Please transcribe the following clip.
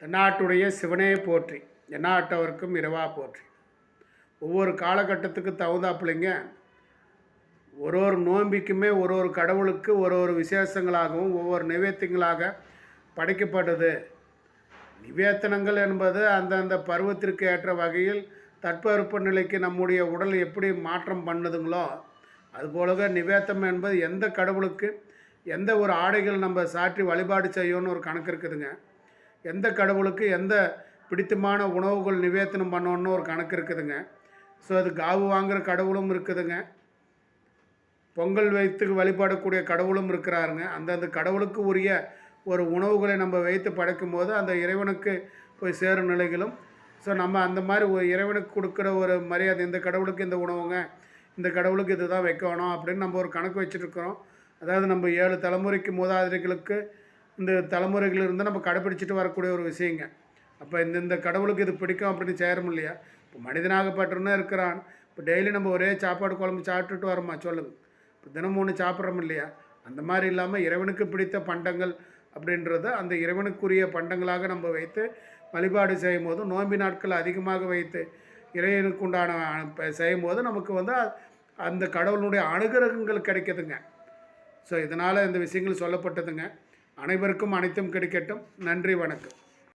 தென்னாட்டுடைய சிவனே போற்றி, எந்நாட்டவர்க்கும் இரவா போற்றி. ஒவ்வொரு காலகட்டத்துக்கு தகுந்தாப்புலைங்க ஒரு ஒரு நோம்பிக்குமே ஒரு ஒரு கடவுளுக்கு ஒரு ஒரு விசேஷங்களாகவும் ஒவ்வொரு நிவேத்தியங்களாக படைக்கப்படுது. நிவேத்தனங்கள் என்பது அந்தந்த பருவத்திற்கு ஏற்ற வகையில் தட்பவெப்ப நிலைக்கு நம்முடைய உடல் எப்படி மாற்றம் பண்ணுதுங்களோ அதுபோலவே நிவேத்தம் என்பது எந்த கடவுளுக்கு எந்த ஒரு ஆடைகள் நம்ம சாற்றி வழிபாடு செய்யணும்னு ஒரு கணக்கு இருக்குதுங்க. எந்த கடவுளுக்கு எந்த பிடித்தமான உணவுகள் நிவேத்தனம் பண்ணணுன்னு ஒரு கணக்கு இருக்குதுங்க. ஸோ அது காவு வாங்குகிற கடவுளும் இருக்குதுங்க, பொங்கல் வைத்து வழிபடக்கூடிய கடவுளும் இருக்கிறாருங்க. அந்தந்த கடவுளுக்கு உரிய ஒரு உணவுகளை நம்ம வைத்து படைக்கும் போது அந்த இறைவனுக்கு போய் சேரும் நிலைகளும். ஸோ நம்ம அந்த மாதிரி ஒரு இறைவனுக்கு கொடுக்குற ஒரு மரியாதை, இந்த கடவுளுக்கு இந்த உணவுங்க, இந்த கடவுளுக்கு இது தான் வைக்கணும் அப்படின்னு நம்ம ஒரு கணக்கு வச்சுருக்கிறோம். அதாவது நம்ம 7 தலைமுறைக்கு மூதாதைகளுக்கு இந்த தலைமுறைகளிலிருந்து நம்ம கடைப்பிடிச்சிட்டு வரக்கூடிய ஒரு விஷயங்க. அப்போ இந்த கடவுளுக்கு இது பிடிக்கும் அப்படின்னு செய்கிறோம் இல்லையா? இப்போ மனிதனாகப்பட்டவனே இருக்கிறான். இப்போ டெய்லி நம்ம ஒரே சாப்பாடு குழம்பு சாப்பிட்டுட்டு வரோமா சொல்லுங்கள்? இப்போ தினமும் ஒன்று சாப்பிட்றோம் இல்லையா? அந்த மாதிரி இல்லாமல் இறைவனுக்கு பிடித்த பண்டங்கள் அப்படின்றது அந்த இறைவனுக்குரிய பண்டங்களாக நம்ம வைத்து வழிபாடு செய்யும் போது, நோன்பி நாட்கள் அதிகமாக வைத்து இறைவனுக்கு உண்டான செய்யும் போது நமக்கு வந்து அந்த கடவுளுடைய அனுகிரகங்கள் கிடைக்குதுங்க. ஸோ இதனால் இந்த விஷயங்கள் சொல்லப்பட்டதுங்க. அனைவருக்கும் அனைத்தும் கிடைக்கட்டும். நன்றி, வணக்கம்.